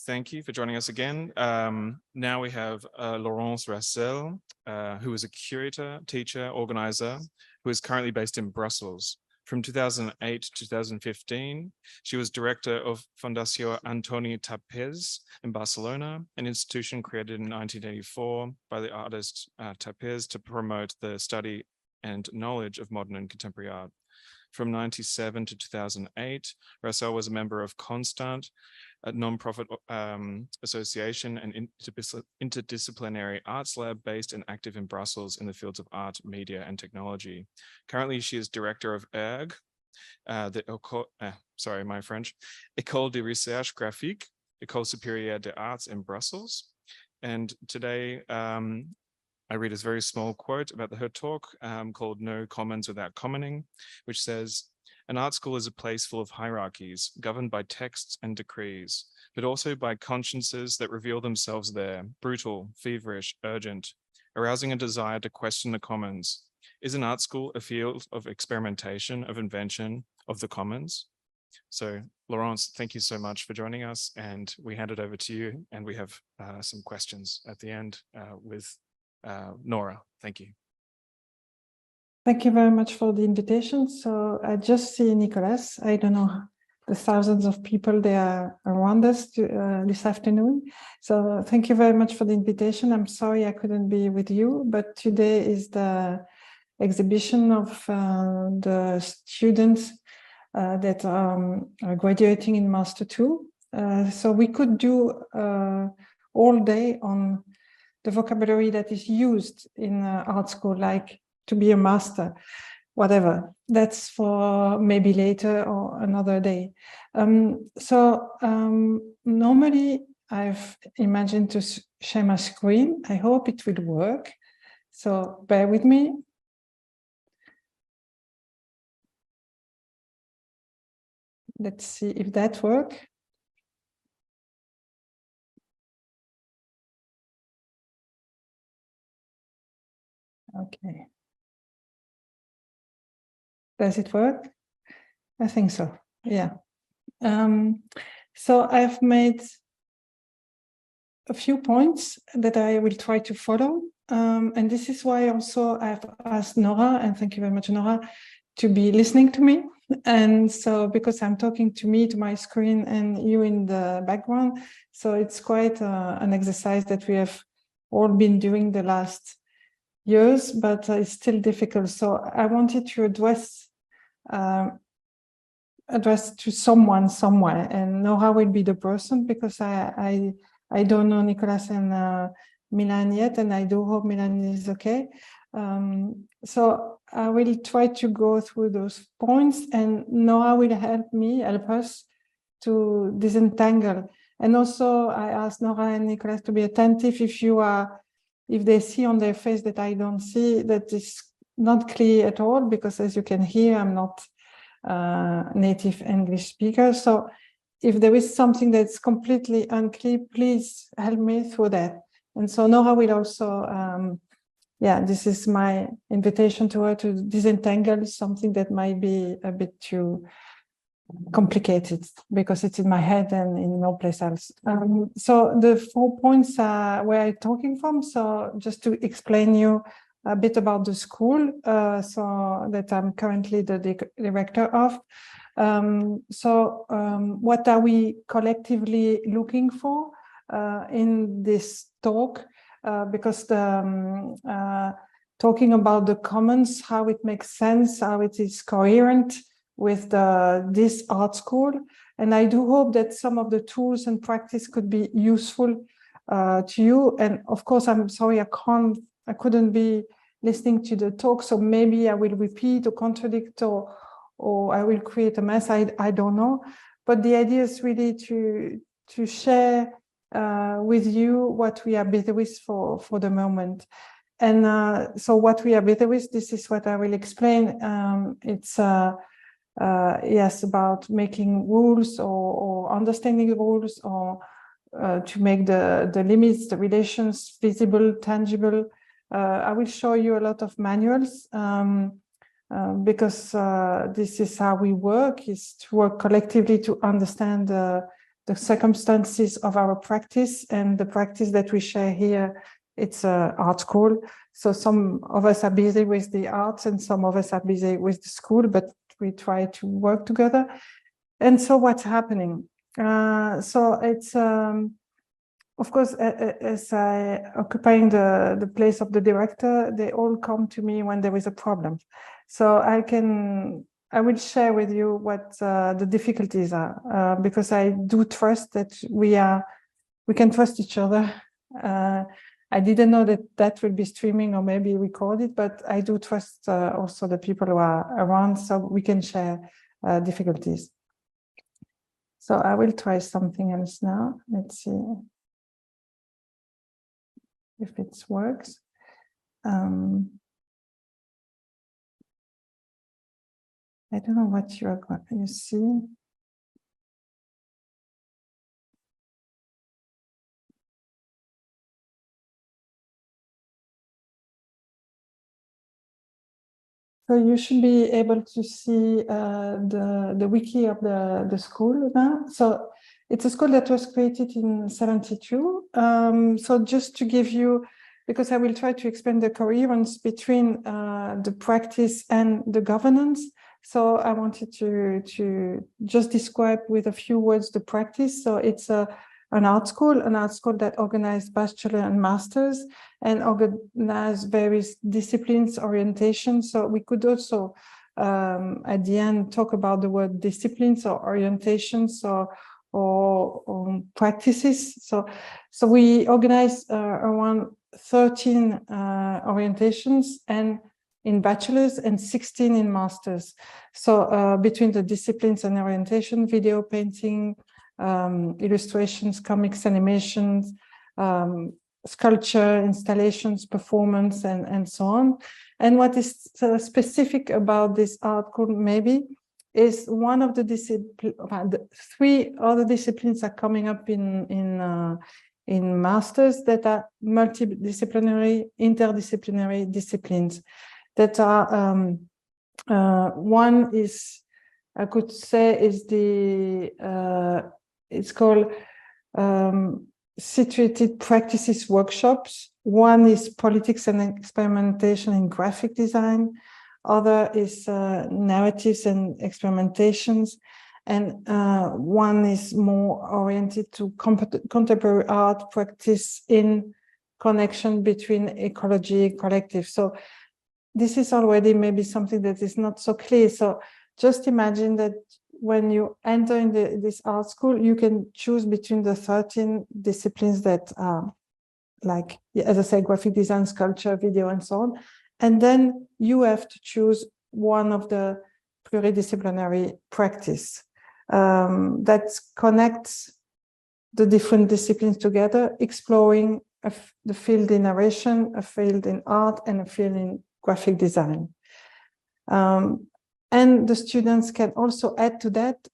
Thank you for joining us again. Now we have Laurence Rassel, who is a curator, teacher, organizer, who is currently based in Brussels. From 2008 to 2015, she was director of Fundació Antoni Tapés in Barcelona, an institution created in 1984 by the artist Tapés to promote the study and knowledge of modern and contemporary art. From 1997 to 2008, Rassel was a member of Constant, a non-profit association and interdisciplinary arts lab based and active in Brussels in the fields of art, media, and technology. Currently, she is director of ERG, my French, École de Recherche Graphique, École Supérieure des Arts in Brussels. And today, I read this very small quote about her talk called No Commons Without Commoning, which says, "An art school is a place full of hierarchies, governed by texts and decrees, but also by consciences that reveal themselves there, brutal, feverish, urgent, arousing a desire to question the commons. Is an art school a field of experimentation, of invention, of the commons?" So, Laurence, thank you so much for joining us, and we hand it over to you, and we have some questions at the end with Nora. Thank you. Thank you very much for the invitation. So I just see Nicolas. I don't know the thousands of people that are around us this afternoon. So thank you very much for the invitation. I'm sorry I couldn't be with you, but today is the exhibition of the students that are graduating in Master 2. So we could do all day on the vocabulary that is used in art school, like to be a master, whatever. That's for maybe later or another day. Normally I've imagined to share my screen. I hope it will work. So bear with me. Let's see if that works. Okay. Does it work? I think so. Yeah. So I've made a few points that I will try to follow. And this is why also I've asked Nora, and thank you very much, Nora, to be listening to me. And so because I'm talking to me, to my screen, and you in the background, so it's quite an exercise that we have all been doing the last years, but it's still difficult. So I wanted to address to someone somewhere, and Nora will be the person, because I don't know Nicolas and Milan yet, and I do hope Milan is okay. So I will try to go through those points, and Nora will help us to disentangle. And also I asked Nora and Nicolas to be attentive if they see on their face that I don't see, that is not clear at all, because as you can hear, I'm not native English speaker. So if there is something that's completely unclear, please help me through that. And so Nora will also, this is my invitation to her to disentangle something that might be a bit too complicated, because it's in my head and in no place else. So the 4 points are where I'm talking from. So just to explain you a bit about the school, so that I'm currently the director of. What are we collectively looking for in this talk? Because talking about the commons, how it makes sense, how it is coherent with this art school. And I do hope that some of the tools and practice could be useful to you. And of course, I'm sorry, I couldn't be listening to the talk, so maybe I will repeat or contradict or I will create a mess, I don't know. But the idea is really to share with you what we are busy with for the moment. And so what we are busy with, this is what I will explain. It's about making rules or understanding rules, or to make the limits, the relations visible, tangible. I will show you a lot of manuals because this is how we work, is to work collectively to understand the the circumstances of our practice, and the practice that we share here, it's an art school. So some of us are busy with the arts and some of us are busy with the school, but we try to work together. And so what's happening? So it's, of course, as I occupying the place of the director, they all come to me when there is a problem. So I will share with you what the difficulties are, because I do trust that we can trust each other. I didn't know that will be streaming or maybe recorded, but I do trust also the people who are around, so we can share difficulties. So I will try something else now. Let's see if it works. I don't know what you see. So you should be able to see the wiki of the school now. So it's a school that was created in 1972. So just to give you, because I will try to explain the coherence between the practice and the governance. So I wanted to just describe with a few words the practice. So it's an art school that organized bachelor and masters and organize various disciplines, orientations. So we could also, at the end, talk about the word disciplines or orientations or practices. So we organize around 13 orientations and in bachelors and 16 in masters. So between the disciplines and orientation, video, painting, illustrations, comics, animations, sculpture, installations, performance, and so on. And what is specific about this art school maybe is one of the three other disciplines are coming up in masters that are multidisciplinary, interdisciplinary disciplines that are one is, I could say, is the it's called situated practices workshops. One is politics and experimentation in graphic design. Other is narratives and experimentations. And one is more oriented to contemporary art practice in connection between ecology and collective. So this is already maybe something that is not so clear. So just imagine that when you enter in this art school, you can choose between the 13 disciplines that are like, as I say, graphic design, sculpture, video, and so on. And then you have to choose one of the pluridisciplinary practice that connects the different disciplines together, exploring the field in narration, a field in art, and a field in graphic design. And the students can also add to that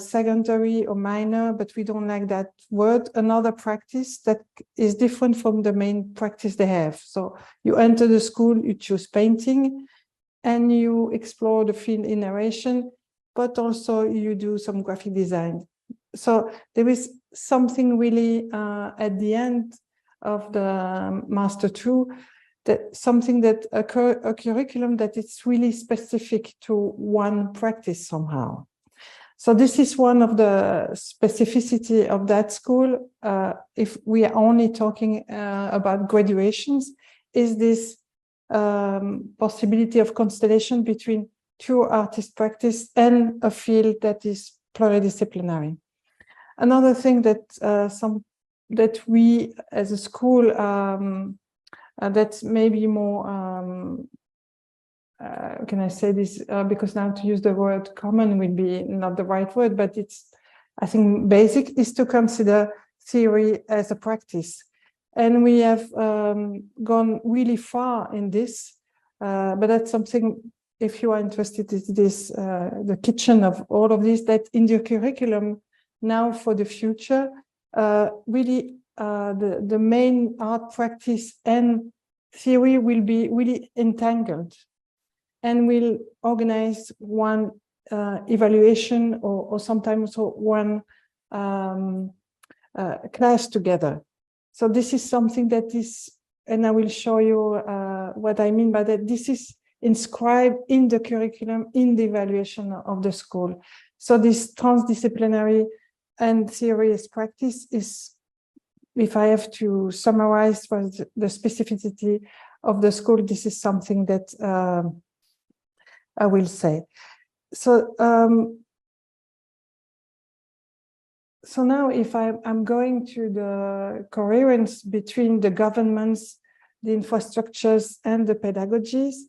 secondary or minor, but we don't like that word, another practice that is different from the main practice they have. So you enter the school, you choose painting, and you explore the field in narration, but also you do some graphic design. So there is something really at the end of the Master 2, that something that a curriculum that is really specific to one practice somehow. So this is one of the specificity of that school. If we are only talking about graduations, is this possibility of constellation between pure artist practice and a field that is pluridisciplinary. Another thing that we as a school that's maybe more, can I say this, because now to use the word common will be not the right word, but it's, I think, basic, is to consider theory as a practice. And we have gone really far in this, but that's something, if you are interested in this, the kitchen of all of this, that in the curriculum now for the future, really the main art practice and theory will be really entangled, and will organize one evaluation or sometimes also one clash together. So this is something that is, and I will show you what I mean by that. This is inscribed in the curriculum, in the evaluation of the school. So this transdisciplinary and serious practice is, if I have to summarize for the specificity of the school, this is something that I will say. So, so now if I'm going to the coherence between the governments, the infrastructures, and the pedagogies,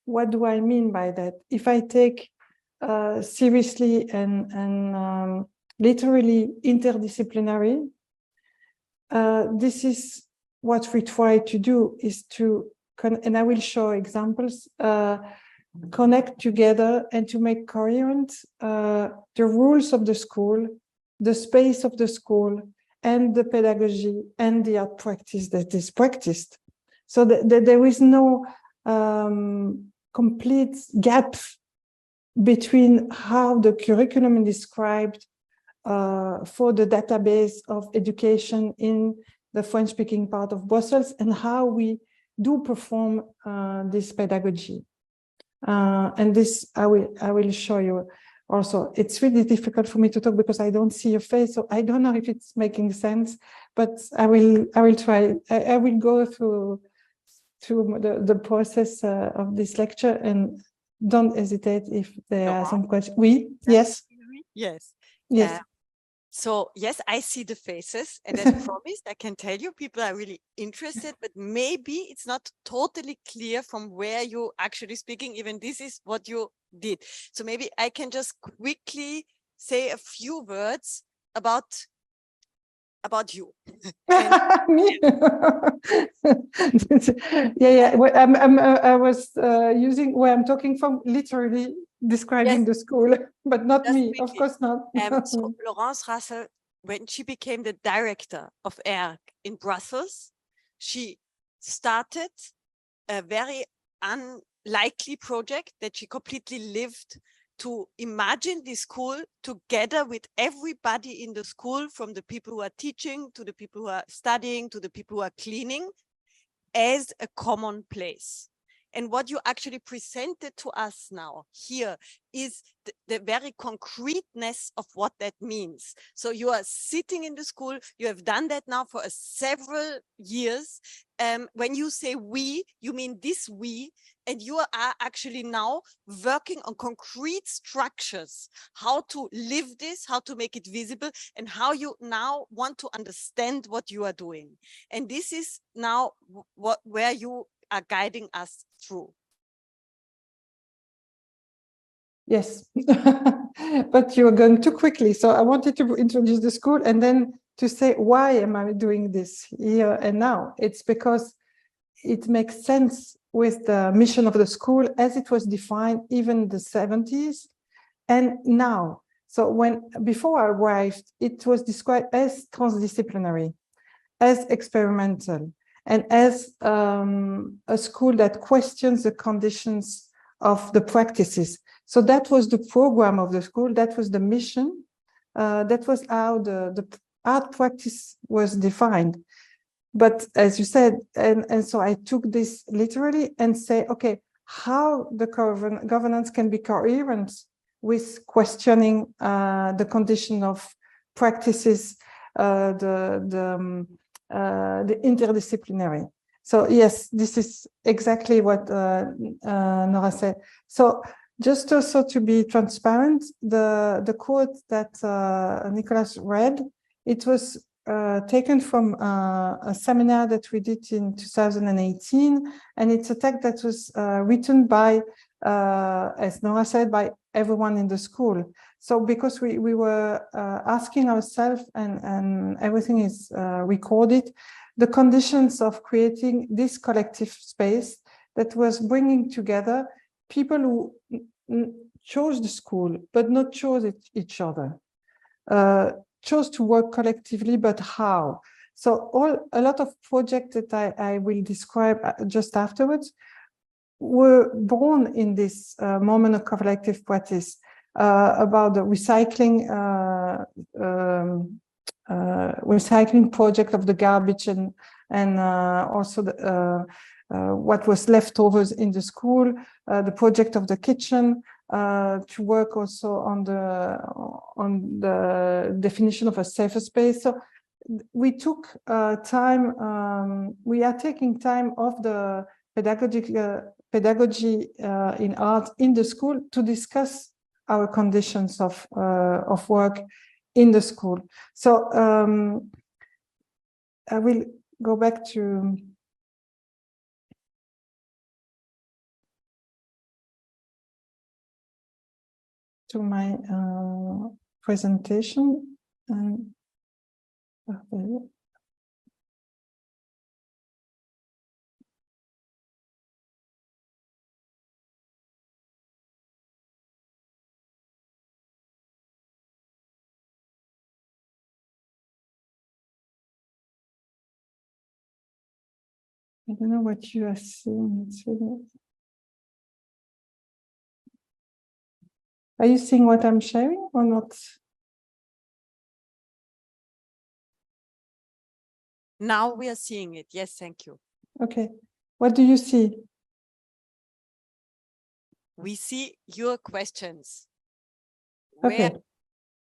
what do I mean by that? If I take seriously and literally interdisciplinary, this is what we try to do, is to, and I will show examples, connect together and to make coherent the rules of the school, the space of the school, and the pedagogy and the art practice that is practiced. So that there is no complete gap between how the curriculum is described for the database of education in the French-speaking part of Brussels and how we do perform this pedagogy. And this I will show you also. It's really difficult for me to talk because I don't see your face, so I don't know if it's making sense, but I will try. I will go through the process of this lecture, and don't hesitate if there are some questions. Oui, yes. Yes. Yes. So yes, I see the faces, and as promised, I can tell you people are really interested, but maybe it's not totally clear from where you actually speaking, even this is what you did. So maybe I can just quickly say a few words about you. Me? Yeah. Well, I was using where I'm talking from, literally describing the school, but not me, quickly. Of course not. So Laurence Rassel, when she became the director of ERG in Brussels, she started a very unlikely project that she completely lived, to imagine the school together with everybody in the school, from the people who are teaching to the people who are studying to the people who are cleaning, as a common place. And what you actually presented to us now here is the very concreteness of what that means. So you are sitting in the school, you have done that now for several years. When you say we, you mean this we, and you are actually now working on concrete structures, how to live this, how to make it visible, and how you now want to understand what you are doing. And this is now where you are guiding us through. Yes, but you are going too quickly. So I wanted to introduce the school and then to say, why am I doing this here and now? It's because it makes sense with the mission of the school as it was defined even in the 70s and now. So before I arrived, it was described as transdisciplinary, as experimental, and as a school that questions the conditions of the practices. So that was the program of the school, that was the mission, that was how the art practice was defined. But as you said, and so I took this literally and say, okay, how the governance can be coherent with questioning the condition of practices, the interdisciplinary. So yes, this is exactly what Nora said. So just also to be transparent, the quote that Nicolas read, it was taken from a seminar that we did in 2018, and it's a text that was written by, as Nora said, by everyone in the school. So because we were asking ourselves, and everything is recorded, the conditions of creating this collective space that was bringing together people who chose the school, but not chose each other, chose to work collectively, but how? So a lot of projects that I will describe just afterwards were born in this moment of collective practice. about the recycling recycling project of the garbage and also the, what was leftovers in the school, the project of the kitchen, to work also on the definition of a safer space. So we took time, we are taking time off the pedagogy in art in the school to discuss our conditions of work in the school. So I will go back to my presentation. And okay. I don't know what you are seeing. Are you seeing what I'm sharing or not? Now we are seeing it. Yes, thank you. Okay. What do you see? We see your questions. Okay. Where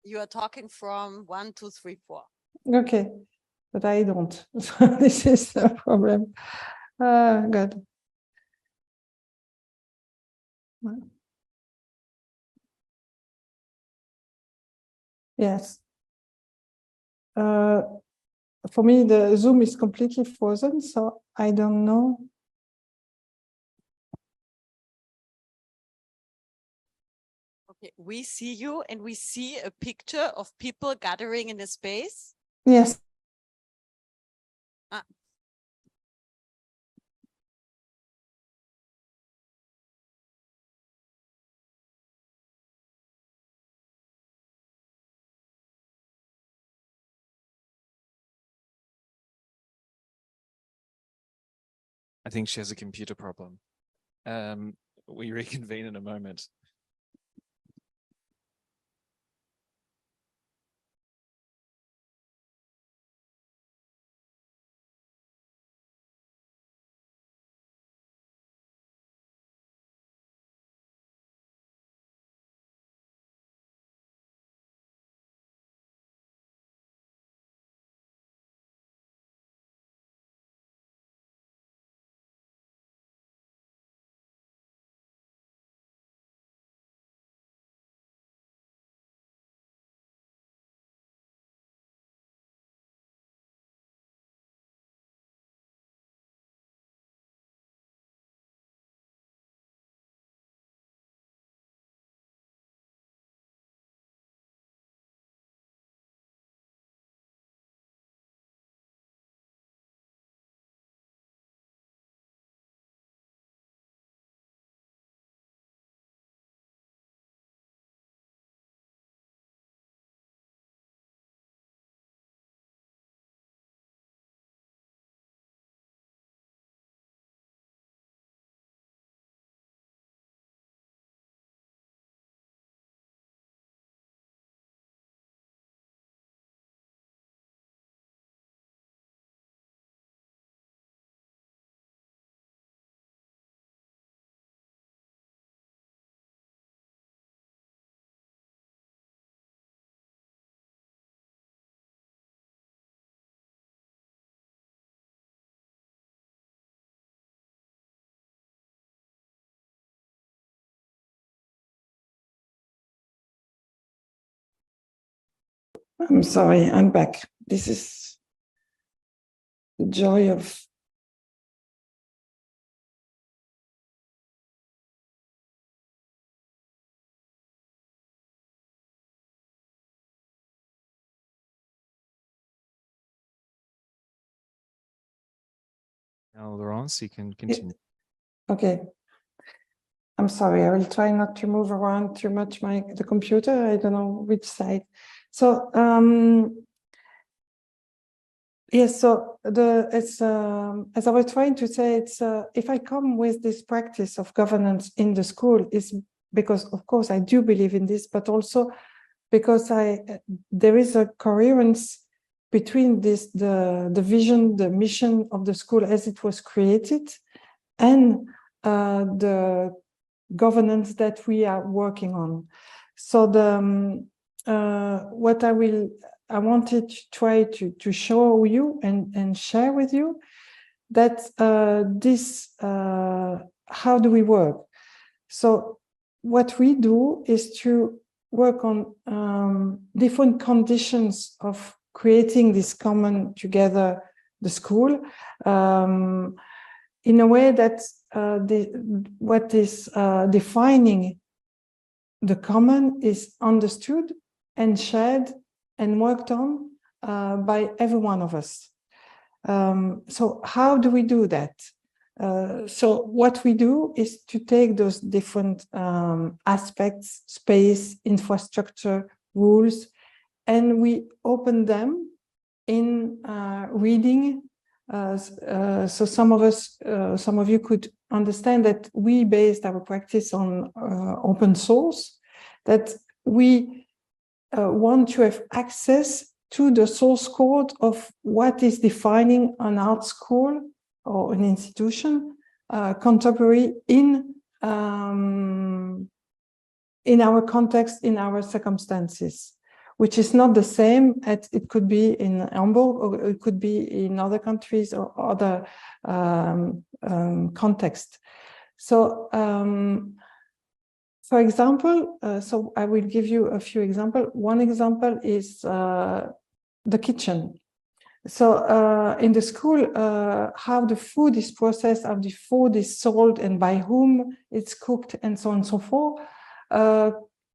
you are talking from 1, 2, 3, 4. Okay. But I don't. So this is the problem. Good. Yes. For me, the Zoom is completely frozen, so I don't know. Okay, we see you and we see a picture of people gathering in a space. Yes. I think she has a computer problem. We reconvene in a moment. I'm sorry, I'm back. This is the joy of Now, Laurence, you can continue. okay. I'm sorry, I will try not to move around too much the computer. I don't know which side. So yes, so it's as I was trying to say, it's if I come with this practice of governance in the school, is because of course I do believe in this, but also because there is a coherence between the vision, the mission of the school as it was created, and the governance that we are working on. So what I wanted to try to show you and share with you that how do we work? So what we do is to work on different conditions of creating this common together, the school, in a way that what is defining the common is understood and shared and worked on by every one of us. So how do we do that? So what we do is to take those different aspects, space, infrastructure, rules, and we open them in reading. So some of you could understand that we based our practice on open source, that we want to have access to the source code of what is defining an art school or an institution contemporary in our context, in our circumstances, which is not the same as it could be in Hamburg, or it could be in other countries or other contexts. So, for example, so I will give you a few examples. One example is the kitchen. So in the school, how the food is processed, how the food is sold, and by whom it's cooked, and so on and so forth,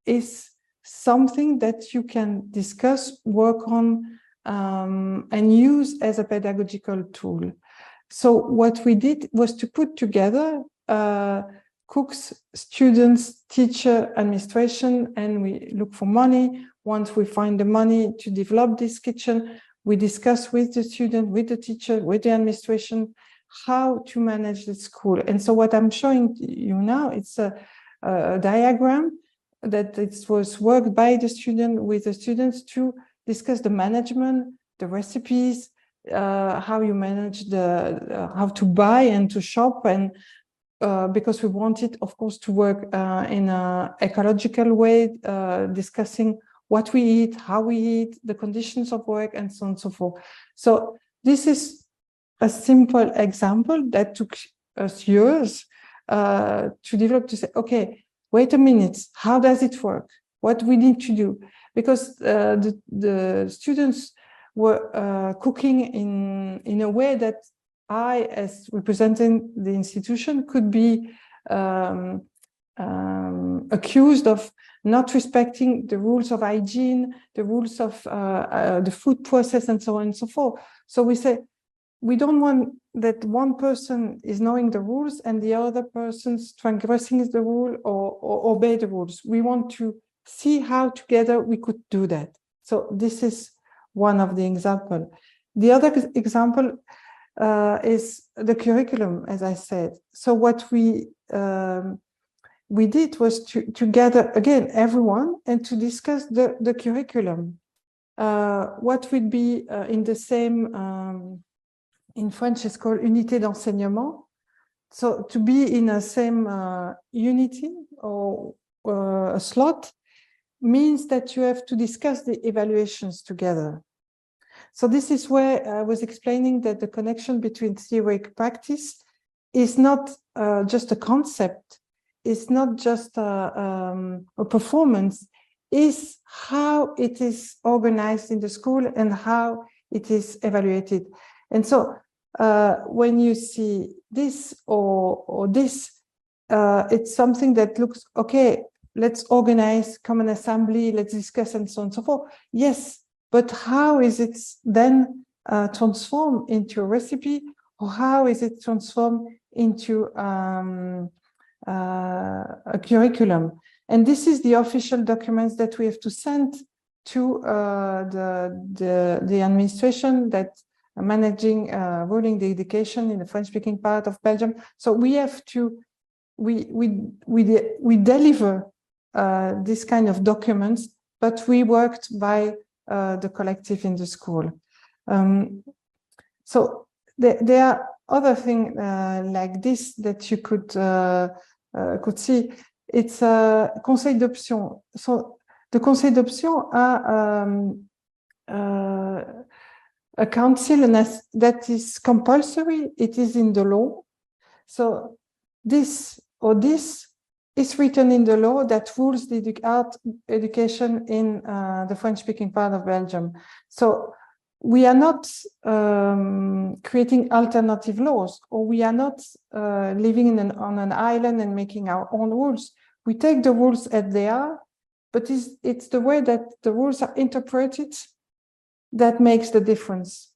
is something that you can discuss, work on, and use as a pedagogical tool. So what we did was to put together cooks, students, teacher, administration, and we look for money. Once we find the money to develop this kitchen, we discuss with the student, with the teacher, with the administration, how to manage the school. And so what I'm showing you now, it's a diagram that it was worked by the student with the students to discuss the management, the recipes, how you manage how to buy and to shop, and because we wanted, of course, to work in an ecological way, discussing what we eat, how we eat, the conditions of work, and so on and so forth. So this is a simple example that took us years to develop, to say, okay, wait a minute, how does it work? What we need to do? Because the students were cooking in a way that I, as representing the institution, could be accused of not respecting the rules of hygiene, the rules of the food process, and so on and so forth. So we say, we don't want that one person is knowing the rules and the other person's transgressing the rule or obey the rules. We want to see how together we could do that. So this is one of the examples. The other example is the curriculum, as I said. So what we did was to gather, again, everyone and to discuss the curriculum. What would be in the same, in French, it's called unité d'enseignement. So to be in a same unity or a slot means that you have to discuss the evaluations together. So this is where I was explaining that the connection between theoretic practice is not just a concept, it's not just a performance, is how it is organized in the school and how it is evaluated. And so when you see this or this, it's something that looks, okay, let's organize common assembly, let's discuss, and so on and so forth. Yes, but how is it then transformed into a recipe, or how is it transformed into a curriculum? And this is the official documents that we have to send to the administration that are managing, ruling the education in the French-speaking part of Belgium. So we have to we deliver this kind of documents, but we worked by the collective in the school. So there are other things like this that you could see. It's a conseil d'option. So the conseil d'option are a council that is compulsory. It is in the law. So this or this is written in the law that rules the art education in the French-speaking part of Belgium. So we are not creating alternative laws, or we are not living on an island and making our own rules. We take the rules as they are, but it's the way that the rules are interpreted that makes the difference.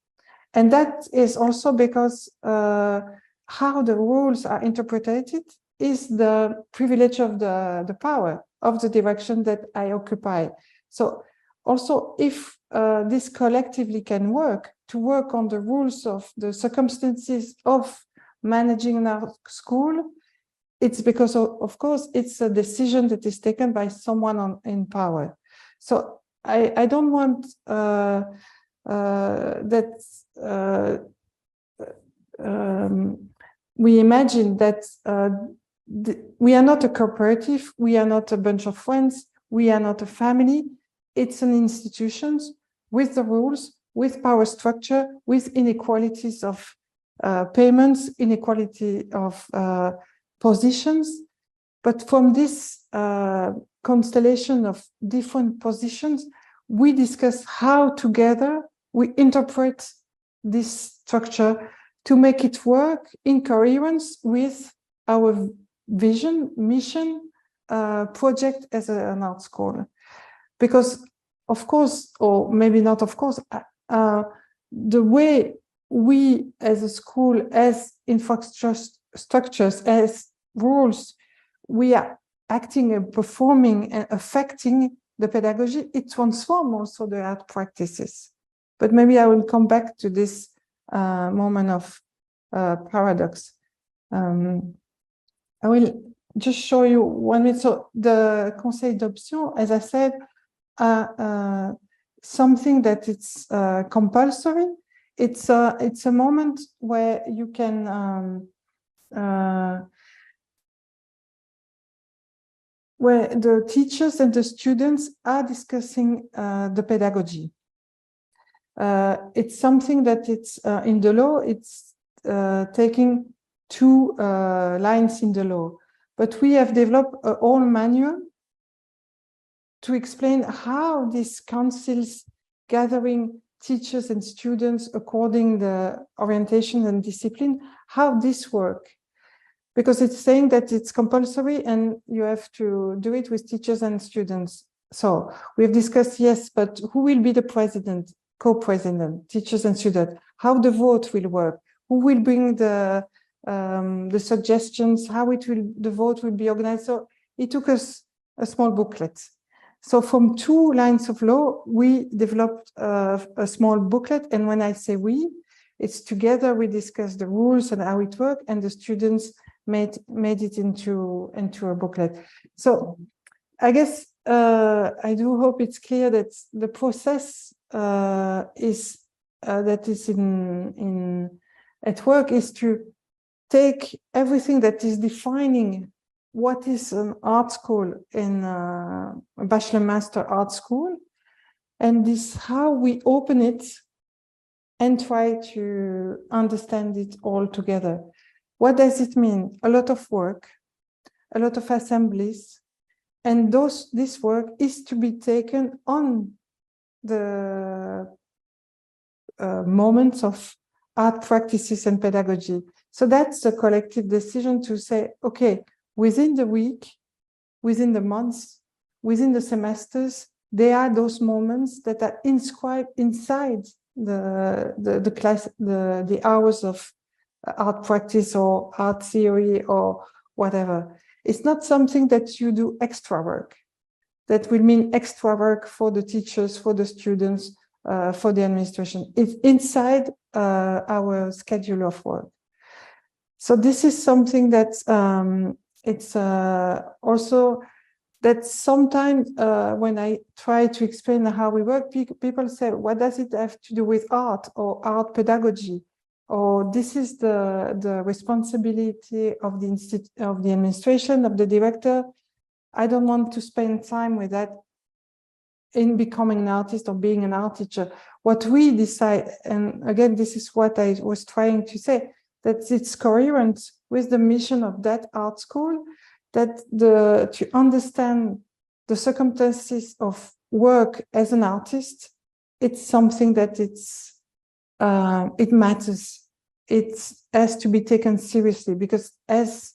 And that is also because how the rules are interpreted is the privilege of the power of the direction that I occupy. So also, if this collectively can work on the rules of the circumstances of managing our school, it's because of course it's a decision that is taken by someone in power. So I don't want that we imagine that we are not a cooperative, we are not a bunch of friends, we are not a family. It's an institution with the rules, with power structure, with inequalities of payments, inequality of positions. But from this constellation of different positions, we discuss how together we interpret this structure to make it work in coherence with our vision, mission, project as an art school. Because, of course, or maybe not of course, the way we as a school, as infrastructures, as rules, we are acting and performing and affecting the pedagogy, it transforms also the art practices. But maybe I will come back to this moment of paradox. I will just show you 1 minute. So the conseil d'option, as I said, something that it's compulsory. It's a moment where you can where the teachers and the students are discussing the pedagogy. It's something that it's in the law. It's taking 2 lines in the law, but we have developed a whole manual to explain how these councils gathering teachers and students according the orientation and discipline, how this work. Because it's saying that it's compulsory and you have to do it with teachers and students. So we've discussed, yes, but who will be the president, co-president, teachers and students? How the vote will work? Who will bring the suggestions? How the vote will be organized? So it took us a small booklet. So from 2 lines of law, we developed a small booklet. And when I say we, it's together we discuss the rules and how it works, and the students made it into a booklet. So I guess I do hope it's clear that the process is that is at work is to take everything that is defining what is an art school in a bachelor master art school, and this how we open it and try to understand it all together. What does it mean? A lot of work, a lot of assemblies, and this work is to be taken on the moments of art practices and pedagogy. So that's a collective decision to say, okay, within the week, within the months, within the semesters, there are those moments that are inscribed inside the class, the hours of art practice or art theory or whatever. It's not something that you do extra work. That will mean extra work for the teachers, for the students, for the administration. It's inside our schedule of work. So this is something that it's also that sometimes when I try to explain how we work, people say, what does it have to do with art or art pedagogy? Or this is the responsibility of the administration, of the director. I don't want to spend time with that in becoming an artist or being an art teacher. What we decide, and again, this is what I was trying to say, that it's coherent with the mission of that art school, that to understand the circumstances of work as an artist, it's something that it matters. It has to be taken seriously, because as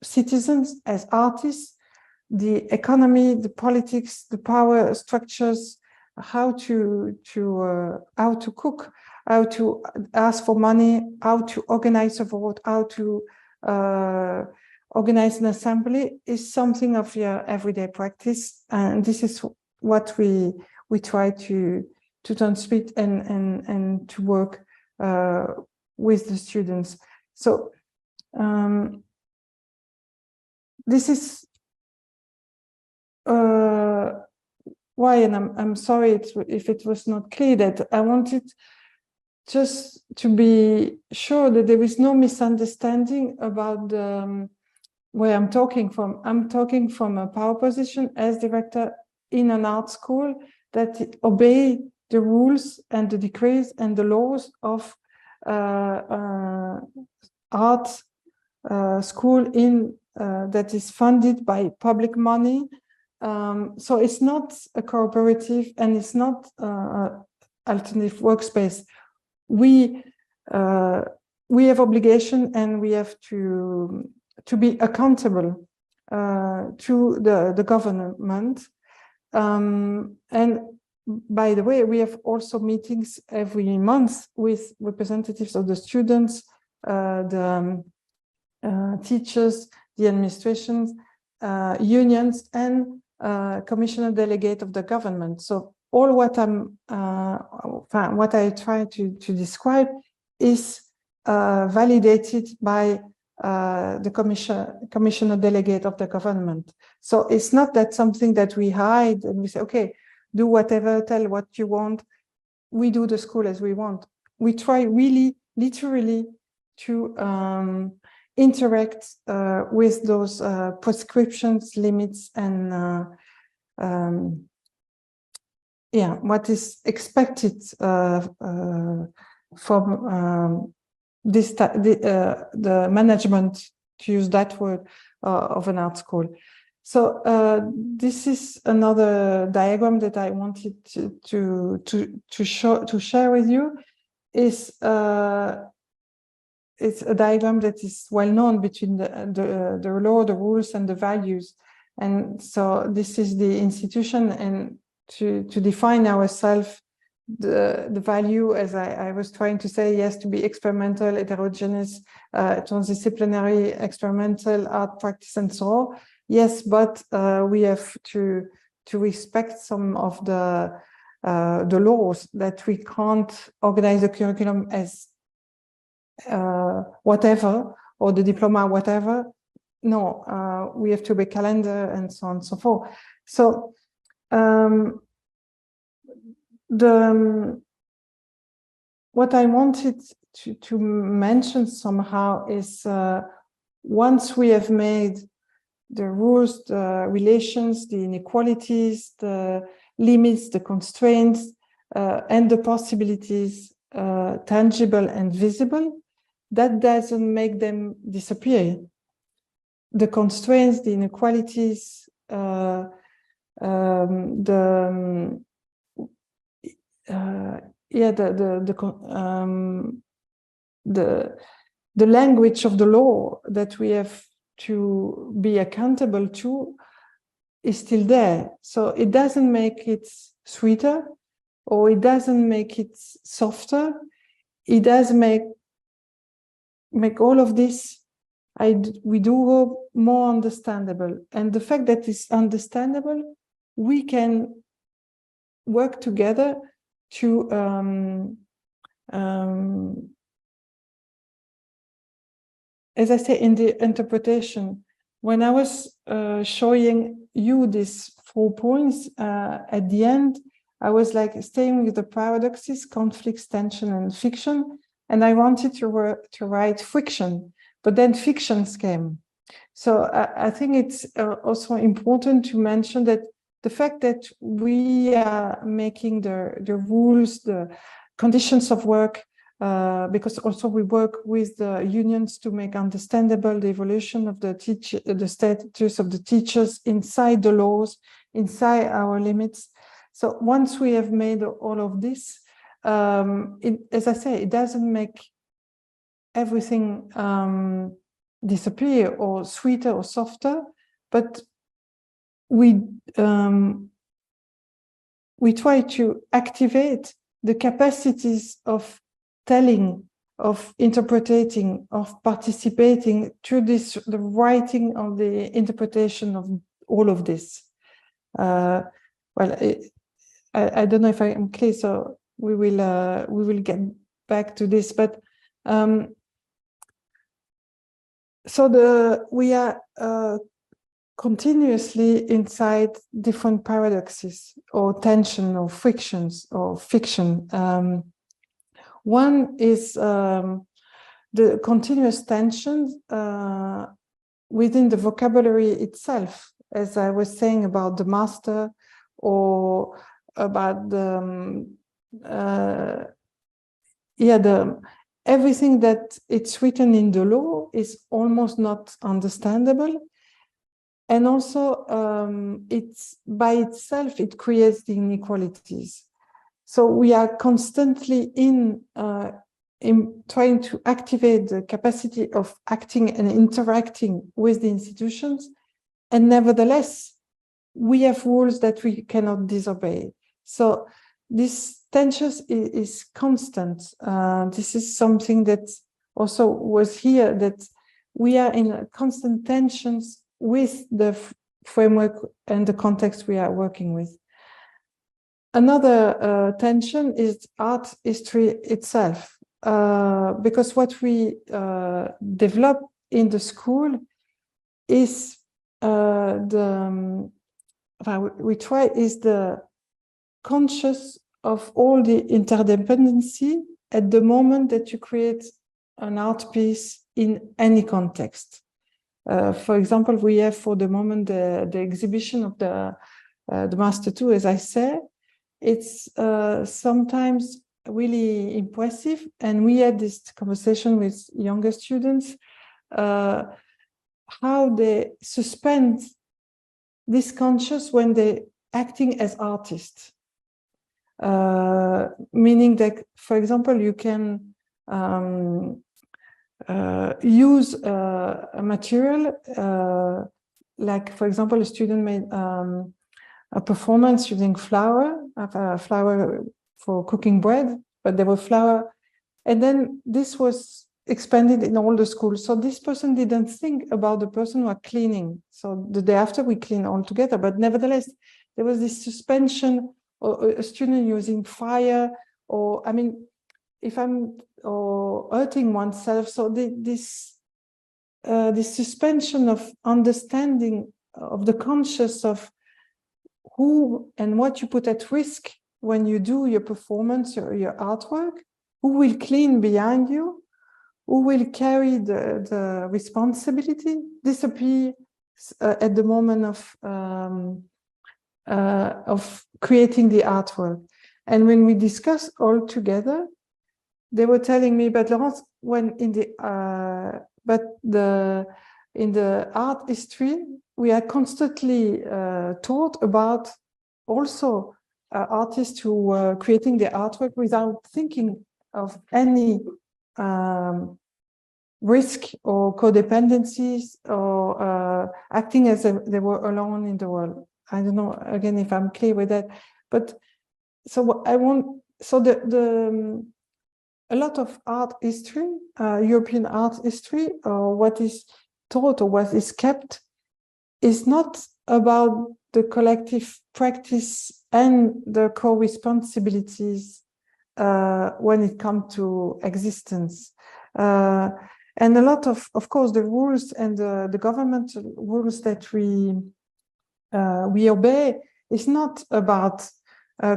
citizens, as artists, the economy, the politics, the power structures, how to cook, how to ask for money, how to organize a vote, how to organize an assembly is something of your everyday practice, and this is what we try to transmit and to work with the students. So this is why, and I'm sorry if it was not clear, that I wanted just to be sure that there is no misunderstanding about where I'm talking from. I'm talking from a power position as director in an art school that obey the rules and the decrees and the laws of art school that is funded by public money. So it's not a cooperative, and it's not alternative workspace. We have obligation, and we have to be accountable to the government. And by the way, we have also meetings every month with representatives of the students, the teachers, the administrations, unions, and commissioner delegate of the government. So all what I try to describe is validated by the commissioner delegate of the government. So it's not that something that we hide and we say, okay, do whatever, tell what you want. We do the school as we want. We try really, literally, to interact with those prescriptions, limits, and what is expected from the management, to use that word, of an art school. So this is another diagram that I wanted to share with you. It's a diagram that is well known between the law, the rules, and the values. And so this is the institution, and to define ourselves, the value, as I was trying to say, yes, to be experimental, heterogeneous, transdisciplinary, experimental, art practice, and so on. Yes, but we have to respect some of the laws, that we can't organize the curriculum as whatever, or the diploma whatever. No, we have to be calendar and so on and so forth. So what I wanted to mention somehow is once we have made the rules, the relations, the inequalities, the limits, the constraints, and the possibilities tangible and visible, that doesn't make them disappear. The constraints, the inequalities, the language of the law that we have to be accountable to is still there. So it doesn't make it sweeter, or it doesn't make it softer. It does make all of this, we do hope, more understandable. And the fact that it's understandable, we can work together to as I say, in the interpretation, when I was showing you these 4 points, at the end, I was like staying with the paradoxes, conflicts, tension, and fiction. And I wanted to write friction, but then fictions came. So I think it's also important to mention that the fact that we are making the rules, the conditions of work, because also we work with the unions to make understandable the evolution of the status of the teachers inside the laws, inside our limits. So once we have made all of this, as I say, it doesn't make everything disappear or sweeter or softer, but we try to activate the capacities of telling, of interpreting, of participating through the writing of the interpretation of all of this. Well, I don't know if I am clear, so we will get back to this, but so we are continuously inside different paradoxes or tension or frictions or fiction. One is the continuous tension within the vocabulary itself, as I was saying about the master, or about the everything that it's written in the law is almost not understandable. And also it's by itself, it creates the inequalities. So we are constantly in trying to activate the capacity of acting and interacting with the institutions. And nevertheless, we have rules that we cannot disobey. So this tension is constant. This is something that also was here, that we are in constant tensions with the framework and the context we are working with. Another tension is art history itself, because what we develop in the school is the conscious of all the interdependency at the moment that you create an art piece in any context. For example, we have for the moment the exhibition of the Master 2, as I said. It's sometimes really impressive, and we had this conversation with younger students, how they suspend this conscious when they're acting as artists. Meaning that, for example, you can use a material, like, for example, a student made a performance using flour for cooking bread, but there were flour, and then this was expanded in all the schools. So this person didn't think about the person who are cleaning. So the day after we clean all together, but nevertheless, there was this suspension, or a student using fire, or I mean, or hurting oneself. So this suspension of understanding of the conscious of who and what you put at risk when you do your performance or your artwork, who will clean behind you, who will carry the responsibility, disappear at the moment of creating the artwork. And when we discuss all together, they were telling me, but Laurence, when in the art history, we are constantly taught about also artists who were creating their artwork without thinking of any risk or codependencies, or acting as if they were alone in the world. I don't know, again, if I'm clear with that. But so a lot of art history, European art history, or what is taught or what is kept, is not about the collective practice and the co-responsibilities when it comes to existence. And a lot of course, the rules and the government rules that we obey is not about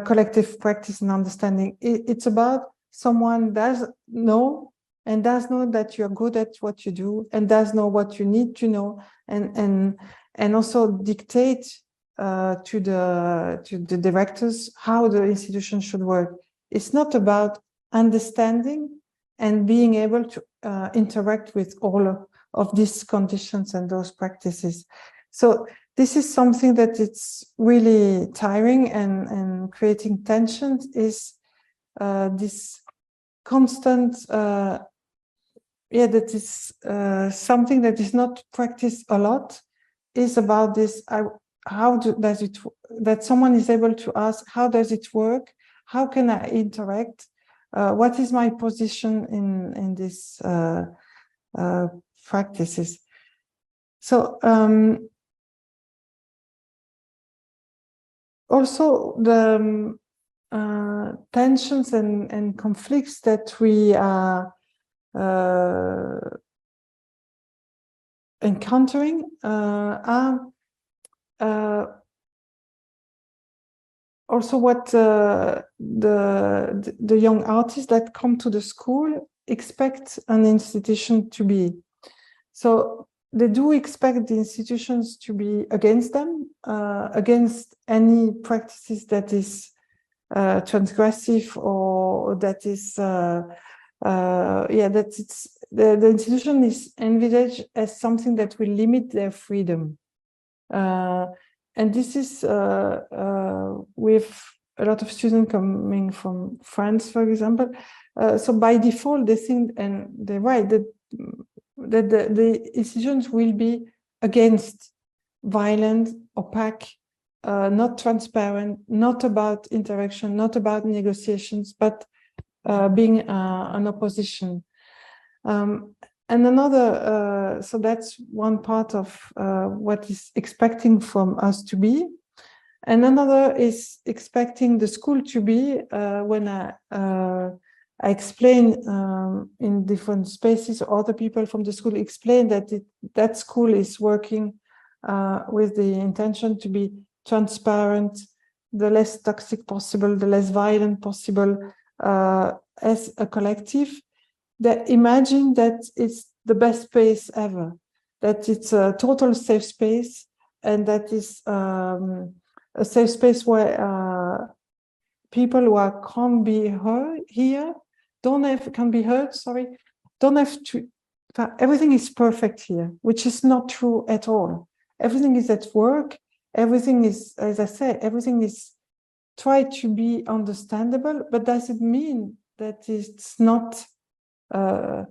collective practice and understanding. It's about someone does know and does know that you're good at what you do and does know what you need to know and also dictate to the directors how the institution should work. It's not about understanding and being able to interact with all of these conditions and those practices. So this is something that it's really tiring and creating tensions is this constant, that is something that is not practiced a lot, is about this, does it, that someone is able to ask, how does it work? How can I interact? What is my position in these practices? So also the tensions and conflicts that we are encountering are also what the young artists that come to the school expect an institution to be. So they do expect the institutions to be against them, against any practices that is transgressive or that is, that it's the institution is envisaged as something that will limit their freedom. And this is with a lot of students coming from France, for example. So by default, they think, and they're right, that the institutions will be against violent, opaque, not transparent, not about interaction, not about negotiations, but being an opposition. And another, so that's one part of what is expecting from us to be. And another is expecting the school to be, when I explain in different spaces, other people from the school explain that that school is working with the intention to be transparent, the less toxic possible, the less violent possible, as a collective. That imagine that it's the best space ever, that it's a total safe space, and that is a safe space where people who can't be heard here, don't have to, everything is perfect here, which is not true at all. Everything is at work, everything is, as I say, everything is tried to be understandable, but does it mean that it's not that,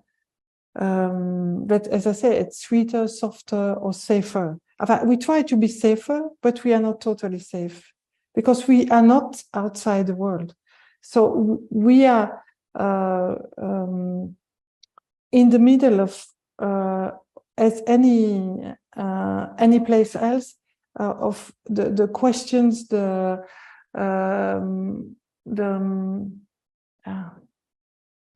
as I say, it's sweeter, softer, or safer? We try to be safer, but we are not totally safe because we are not outside the world. So we are in the middle of, as any place else, of the questions, the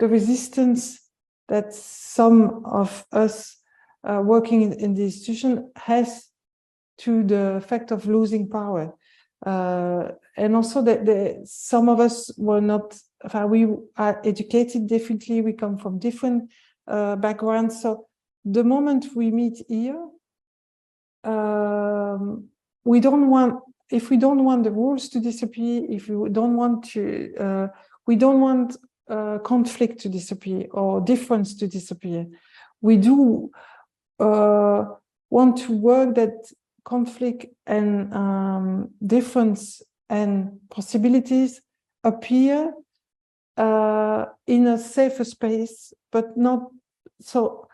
resistance that some of us working in the institution has to the fact of losing power. And also that some of us were not, we are educated differently, we come from different backgrounds. So the moment we meet here, we don't want, if we don't want the rules to disappear, if we don't want to, we don't want conflict to disappear or difference to disappear. We do want to work that conflict and difference and possibilities appear in a safer space, but not so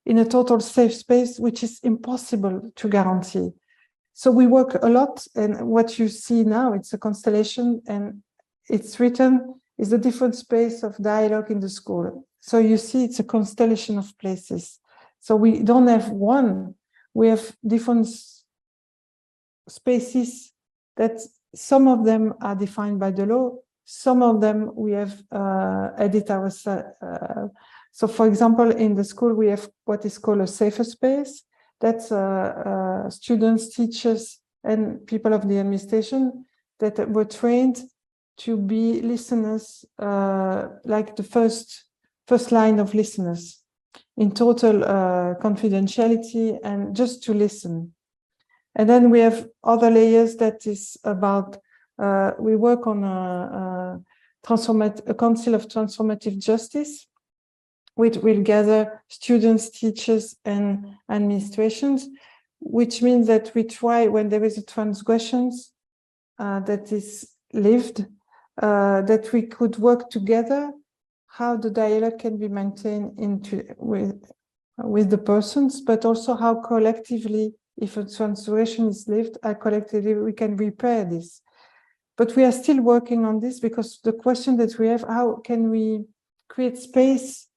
in a total safe space, which is impossible to guarantee. So we work a lot, and what you see now, it's a constellation, and it's written is a different space of dialogue in the school. So you see, it's a constellation of places. So we don't have one, we have different spaces that some of them are defined by the law, some of them we have edit ourselves, So, for example, in the school, we have what is called a safer space. That's students, teachers, and people of the administration that were trained to be listeners, like the first line of listeners, in total confidentiality and just to listen. And then we have other layers that is about, we work on a council of transformative justice, which will gather students, teachers, and administrations, which means that we try, when there is a transgressions that is lived, that we could work together, how the dialogue can be maintained with the persons, but also how collectively, if a transgression is lived, collectively we can repair this. But we are still working on this, because the question that we have, how can we create space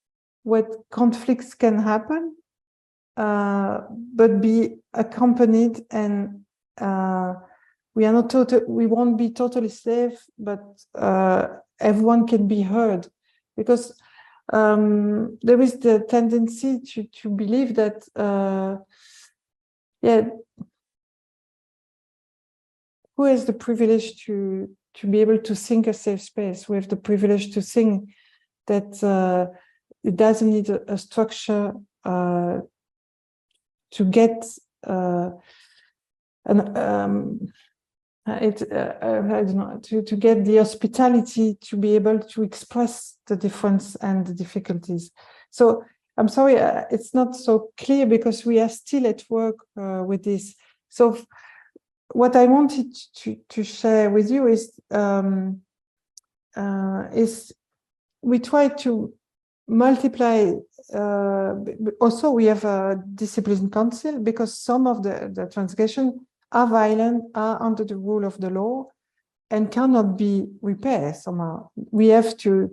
where conflicts can happen, but be accompanied, and we won't be totally safe, but everyone can be heard, because there is the tendency to believe that who has the privilege to be able to think a safe space? We have the privilege to think that it doesn't need a structure to get I don't know, to get the hospitality to be able to express the difference and the difficulties. So I'm sorry, it's not so clear, because we are still at work with this. So what I wanted to share with you is we try to multiply. Also, we have a discipline council, because some of the transgressions are violent, are under the rule of the law, and cannot be repaired somehow. We have to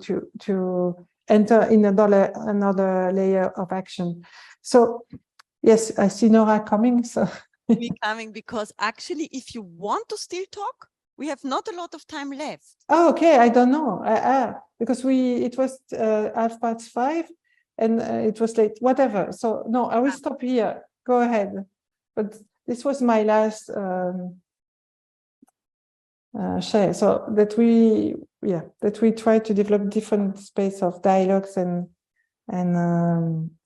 enter in another layer of action. So, yes, I see Nora coming. So me coming, because actually, if you want to still talk, we have not a lot of time left. Oh, okay. I don't know. Because it was 5:30, and it was late. Whatever. So no, I will stop here. Go ahead. But this was my last share. So that we try to develop different space of dialogues and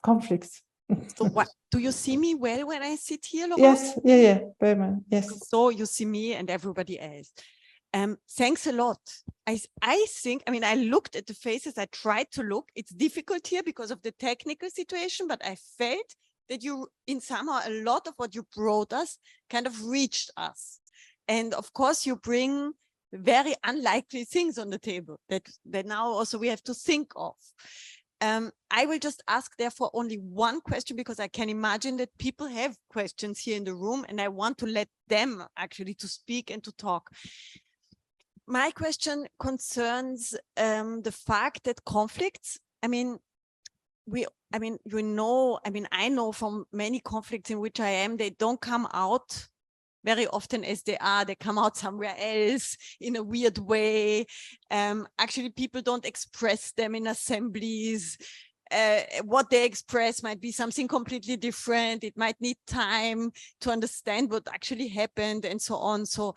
conflicts. So what do you see me well when I sit here, Laurence? Yes, yeah, very much. Yes. So you see me and everybody else. Thanks a lot. I think, I mean, I looked at the faces, I tried to look. It's difficult here because of the technical situation, but I felt that you, in somehow, a lot of what you brought us kind of reached us. And of course, you bring very unlikely things on the table that now also we have to think of. I will just ask, therefore, only one question, because I can imagine that people have questions here in the room, and I want to let them actually to speak and to talk. My question concerns the fact that conflicts, I know from many conflicts in which I am, they don't come out very often as they are. They come out somewhere else in a weird way. Actually, people don't express them in assemblies. What they express might be something completely different. It might need time to understand what actually happened and so on. So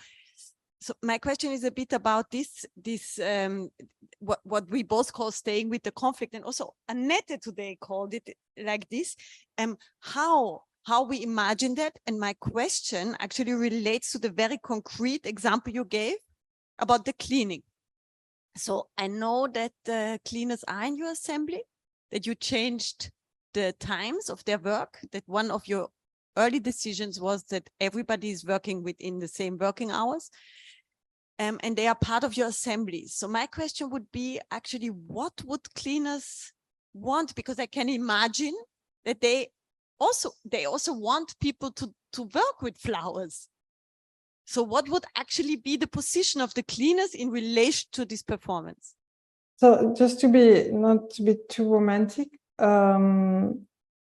my question is a bit about this what we both call staying with the conflict, and also Annette today called it like this, how we imagine that. And my question actually relates to the very concrete example you gave about the cleaning. So I know that the cleaners are in your assembly, that you changed the times of their work, that one of your early decisions was that everybody is working within the same working hours. And they are part of your assemblies. So my question would be actually, what would cleaners want? Because I can imagine that they also want people to work with flowers. So what would actually be the position of the cleaners in relation to this performance? So just not to be too romantic,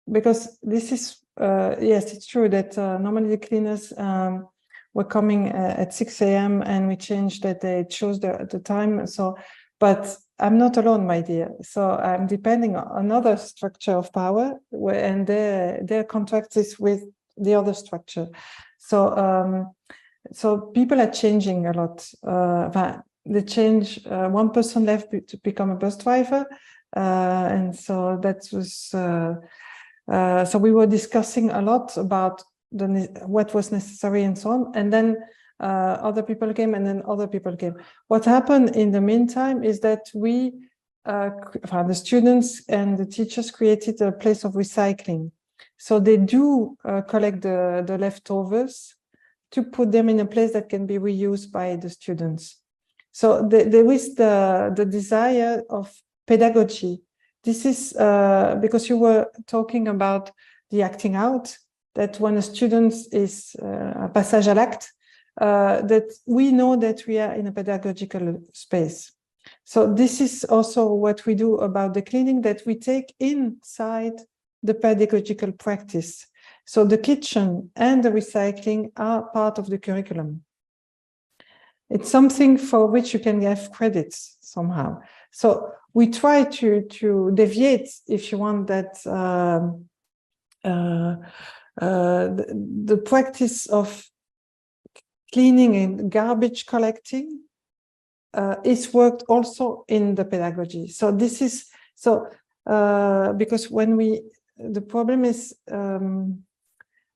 because this is, yes, it's true that normally the cleaners were coming at 6 a.m. and we changed that they chose the time. So But I'm not alone, my dear. So I'm depending on another structure of power, and their contract is with the other structure. So so people are changing a lot. They change. One person left to become a bus driver, and so that was. So we were discussing a lot about what was necessary and so on, and then other people came, and then other people came. What happened in the meantime is that we, the students and the teachers, created a place of recycling. So they do collect the leftovers to put them in a place that can be reused by the students. So there is the desire of pedagogy. This is because you were talking about the acting out, that when a student is a passage à l'acte, that we know that we are in a pedagogical space. So this is also what we do about the cleaning, that we take inside the pedagogical practice. So the kitchen and the recycling are part of the curriculum. It's something for which you can have credits somehow. So we try to deviate, if you want, that the practice of cleaning and garbage collecting is worked also in the pedagogy. So this is because when the problem is,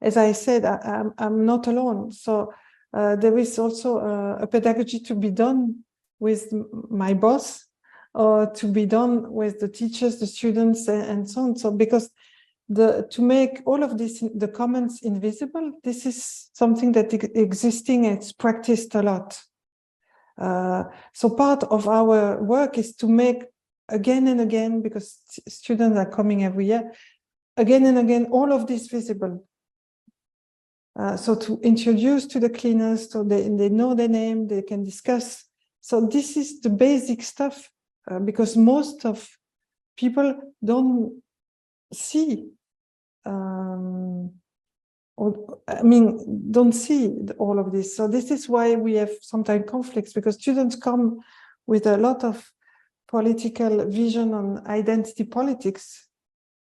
as I said, I'm not alone. So there is also a pedagogy to be done with my boss, or to be done with the teachers, the students, and so on. So because to make all of this, the comments invisible, this is something that existing, it's practiced a lot. So part of our work is to make again and again, because students are coming every year, again and again, all of this visible. So to introduce to the cleaners, so they know their name, they can discuss. So this is the basic stuff, because most of people don't see, don't see all of this. So this is why we have sometimes conflicts, because students come with a lot of political vision on identity politics,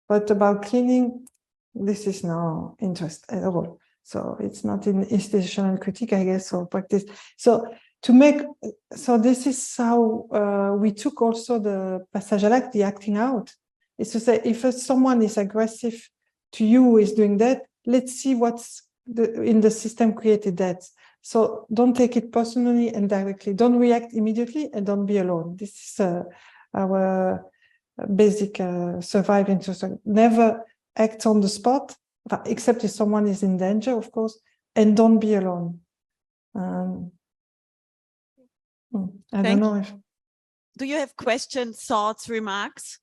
but about cleaning, this is no interest at all. So it's not in institutional critique, I guess, or practice. So this is how we took also the passage à l'acte, the acting out, is to say, if someone is aggressive to you, is doing that, let's see what's in the system created that. So don't take it personally and directly. Don't react immediately, and don't be alone. This is our basic surviving. Never act on the spot, except if someone is in danger, of course, and don't be alone. I don't know if... Do you have questions, thoughts, remarks?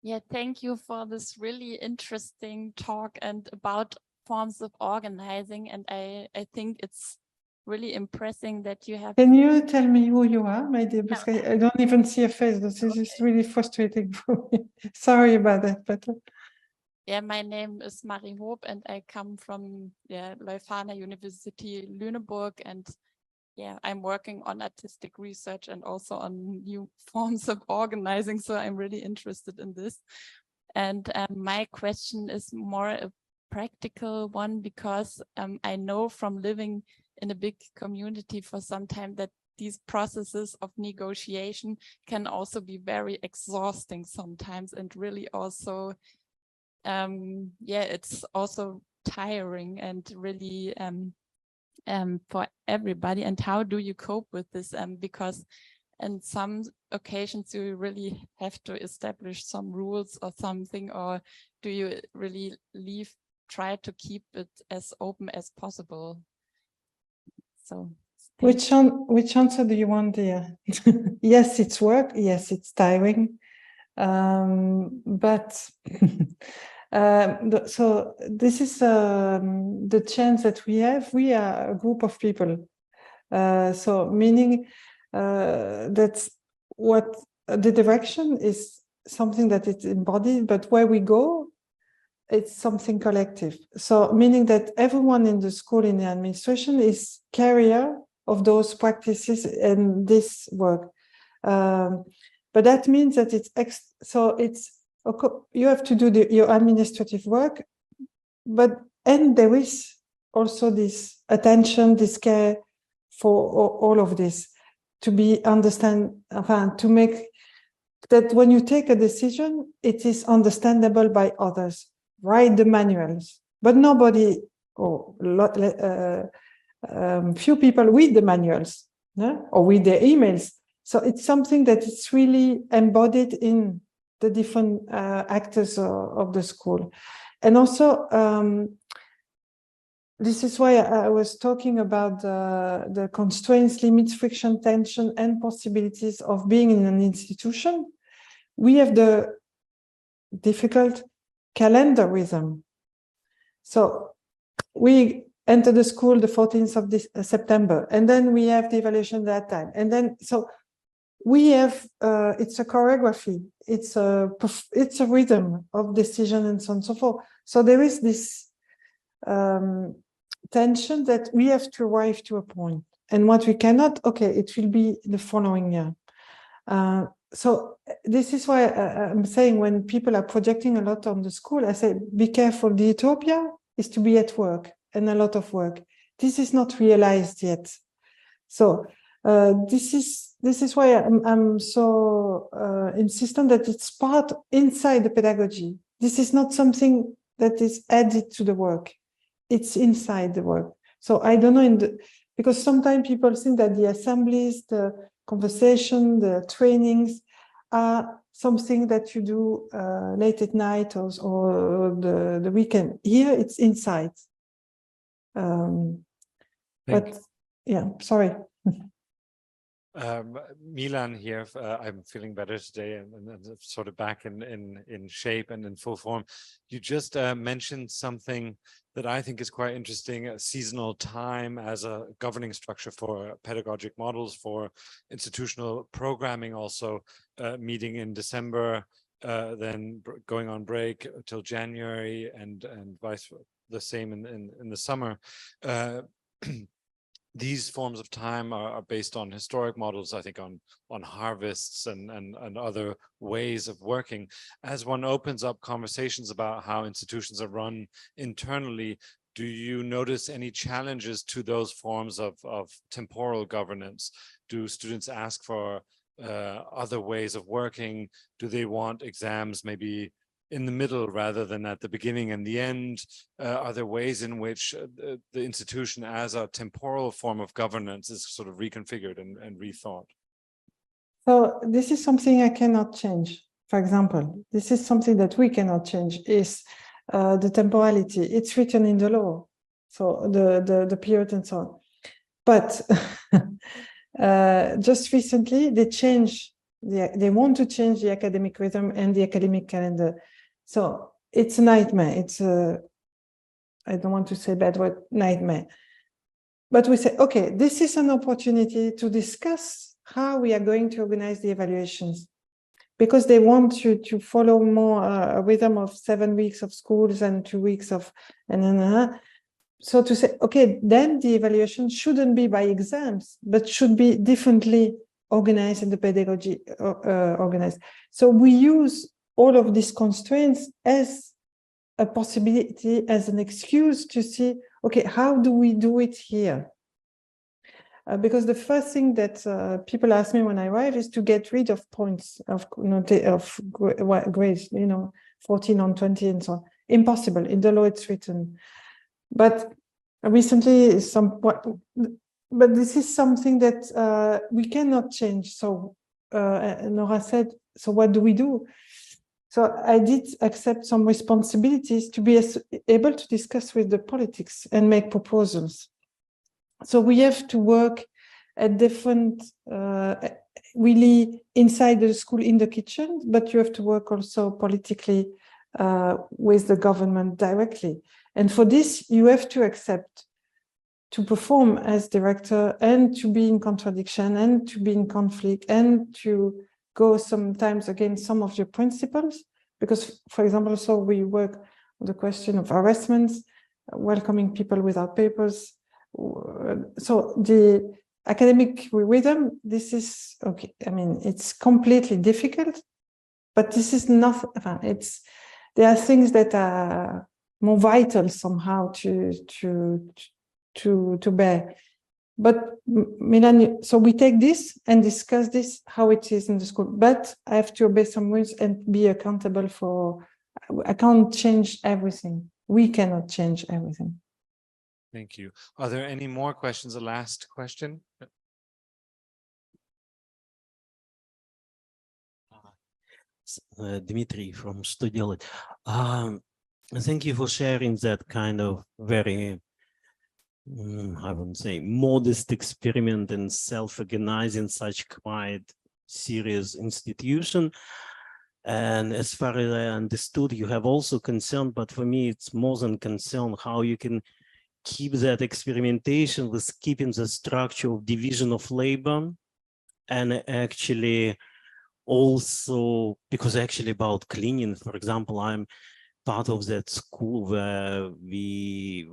Yeah, thank you for this really interesting talk and about forms of organizing. And I think it's really impressive that you have... Can you tell me who you are, my dear? Because I don't even see a face. This is really frustrating for me. Sorry about that, but... Yeah, my name is Marie Hoop, and I come from Leuphana University, Lüneburg, and yeah, I'm working on artistic research and also on new forms of organizing. So I'm really interested in this. And my question is more a practical one, because I know from living in a big community for some time that these processes of negotiation can also be very exhausting sometimes, and really also, it's also tiring and really for everybody. And how do you cope with this? Because in some occasions you really have to establish some rules or something, or do you really try to keep it as open as possible? So which answer do you want, dear? Yes, it's work. Yes, it's tiring. But so this is the chance that we have. We are a group of people. So meaning that's what the direction is something that is embodied, but where we go, it's something collective. So meaning that everyone in the school, in the administration, is carrier of those practices and this work. But that means that you have to do your administrative work, and there is also this attention, this care for all of this, to make that when you take a decision, it is understandable by others. Write the manuals, but nobody, few people read the manuals, no? Or read their emails. So it's something that is really embodied in the different actors of the school. And also, this is why I was talking about the constraints, limits, friction, tension, and possibilities of being in an institution. We have the difficult calendar rhythm. So we enter the school the 14th of September, and then we have the evaluation that time. And then, so we have, it's a choreography, it's a rhythm of decision and so on and so forth. So there is this tension that we have to arrive to a point. And what we cannot, it will be the following year. So this is why I'm saying when people are projecting a lot on the school, I say, be careful. The utopia is to be at work and a lot of work. This is not realized yet. So this is why I'm so insistent that it's part inside the pedagogy. This is not something that is added to the work. It's inside the work. So I don't know, because sometimes people think that the assemblies, the conversation, the trainings are something that you do late at night or the weekend. Here it's inside. But yeah, sorry. Milan here. I'm feeling better today and sort of back in shape and in full form. You just mentioned something that I think is quite interesting, seasonal time as a governing structure for pedagogic models, for institutional programming, also meeting in December, then going on break till January, and vice the same in the summer. These forms of time are based on historic models, I think, on harvests and other ways of working. As one opens up conversations about how institutions are run internally, do you notice any challenges to those forms of temporal governance? Do students ask for other ways of working? Do they want exams maybe in the middle rather than at the beginning and the end? Are there ways in which the institution as a temporal form of governance is sort of reconfigured and rethought? So this is something I cannot change. For example, this is something that we cannot change, is the temporality. It's written in the law, so the period and so on. But just recently they want to change the academic rhythm and the academic calendar. So it's a nightmare. It's I don't want to say bad word, nightmare. But we say, okay, this is an opportunity to discuss how we are going to organize the evaluations, because they want you to follow more a rhythm of 7 weeks of schools and 2 weeks of, so to say, okay, then the evaluation shouldn't be by exams, but should be differently organized and the pedagogy organized. So we use all of these constraints as a possibility, as an excuse to see, okay, how do we do it here? Because the first thing that people ask me when I arrive is to get rid of points of grades, 14 on 20 and so on. Impossible. In the law, it's written. But recently, but this is something that we cannot change. So Nora said, so what do we do? So I did accept some responsibilities to be able to discuss with the politics and make proposals. So we have to work at different, really inside the school, in the kitchen, but you have to work also politically with the government directly. And for this, you have to accept to perform as director and to be in contradiction and to be in conflict and to go sometimes against some of your principles, because, for example, so we work on the question of harassment, welcoming people without papers. So the academic rhythm, this is okay. I mean, it's completely difficult, but this is not. There are things that are more vital somehow to bear. But Milan, so we take this and discuss this how it is in the school. But I have to obey some rules and be accountable for. I can't change everything. We cannot change everything. Thank you. Are there any more questions? A last question? Dmitry from Studio. Thank you for sharing that kind of very, I wouldn't say, modest experiment in self-organizing such quite serious institution. And as far as I understood, you have also concern, but for me, it's more than concern, how you can keep that experimentation with keeping the structure of division of labor, and actually also, because actually about cleaning, for example, I'm part of that school where we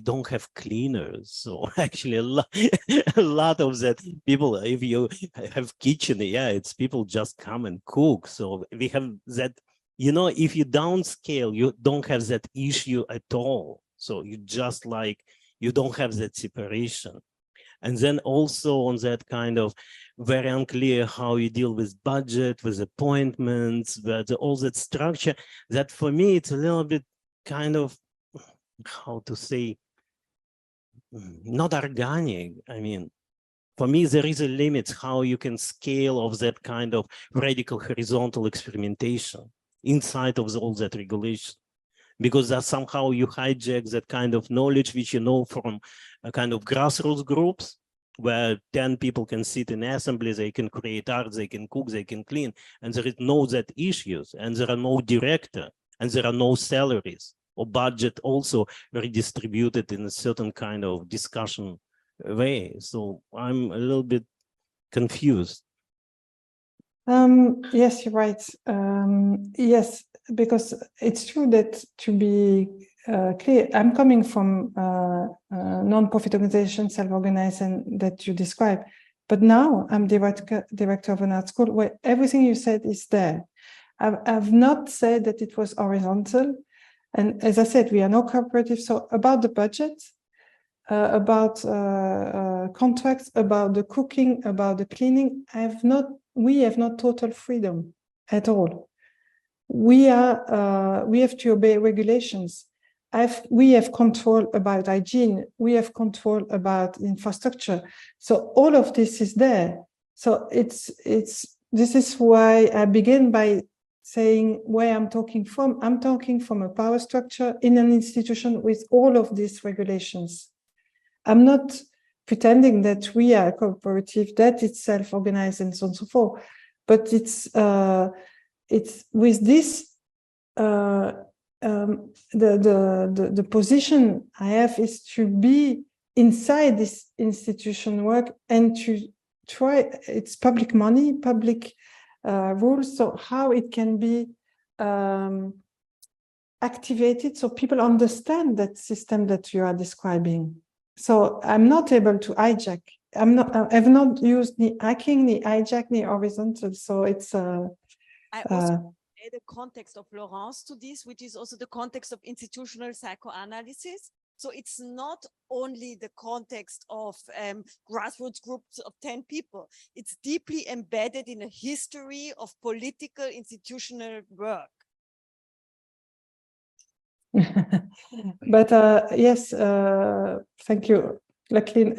don't have cleaners. So actually a lot of that people, if you have kitchen, yeah, it's people just come and cook. So we have that, you know, if you downscale, you don't have that issue at all. So you just like, you don't have that separation. And then also on that kind of very unclear how you deal with budget, with appointments, with all that structure, that for me, it's a little bit kind of, how to say, not organic. I mean, for me, there is a limit how you can scale of that kind of radical horizontal experimentation inside of all that regulation. Because that somehow you hijack that kind of knowledge which you know from a kind of grassroots groups, where 10 people can sit in assembly, they can create art, they can cook, they can clean, and there is no that issues, and there are no director, and there are no salaries, or budget also redistributed in a certain kind of discussion way. So I'm a little bit confused. Yes, you're right. Yes, because it's true that, to be clear, I'm coming from non-profit organization, self-organizing that you described, but now I'm director of an art school where everything you said is there. I've not said that it was horizontal, and as I said, we are no cooperative. So about the budget, about contracts, about the cooking, about the cleaning, we have not total freedom at all. We have to obey regulations. We have control about hygiene. We have control about infrastructure. So all of this is there. So this is why I begin by saying where I'm talking from. I'm talking from a power structure in an institution with all of these regulations. I'm not pretending that we are a cooperative, that it's self-organized and so on and so forth, but it's with this, the position I have is to be inside this institution work and to try, it's public money, public rules, so how it can be activated so people understand that system that you are describing. So I'm not able to hijack. I've not used ni hacking, ni hijack, ni horizontal. So it's I also add the context of Laurence to this, which is also the context of institutional psychoanalysis. So it's not only the context of grassroots groups of 10 people. It's deeply embedded in a history of political institutional work. But yes, thank you, Jacqueline.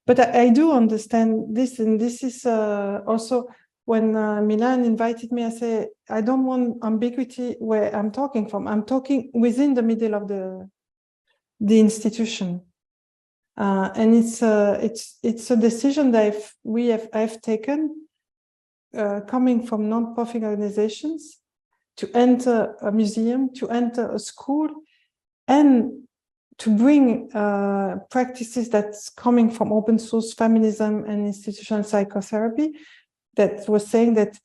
But I do understand this, and this is also when Milan invited me. I say I don't want ambiguity where I'm talking from. I'm talking within the middle of the institution, and it's a decision that I've taken, coming from non-profit organizations, to enter a museum, to enter a school, and to bring practices that's coming from open source feminism and institutional psychotherapy, that was saying that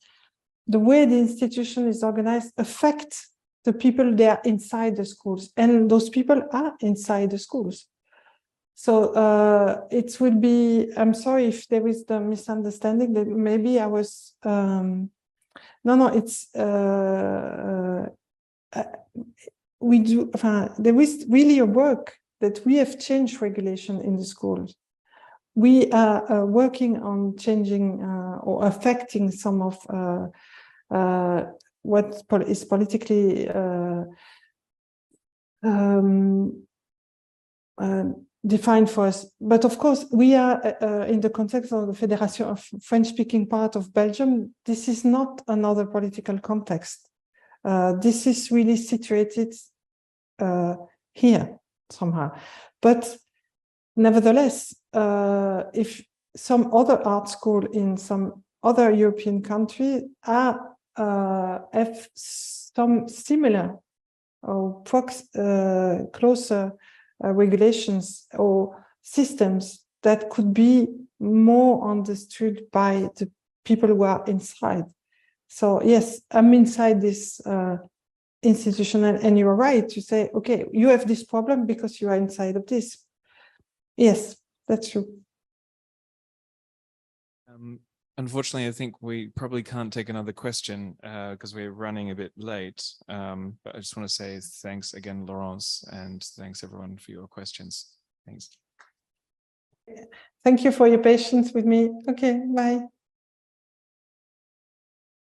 the way the institution is organized affects the people that are inside the schools, and those people are inside the schools. So it will be, I'm sorry if there is the misunderstanding that maybe I was, no, it's, we do, there is really a work that we have changed regulation in the schools. We are working on changing or affecting some of what is politically defined for us. But of course, we are in the context of the Federation of French-speaking part of Belgium. This is not another political context. This is really situated here somehow. But nevertheless, if some other art school in some other European country have some similar or closer regulations or systems that could be more understood by the people who are inside. So yes, I'm inside this institutional, and you're right to say, okay, you have this problem because you are inside of this. Yes, that's true. Unfortunately, I think we probably can't take another question because we're running a bit late. But I just want to say thanks again, Laurence, and thanks everyone for your questions. Thanks. Thank you for your patience with me. Okay, bye.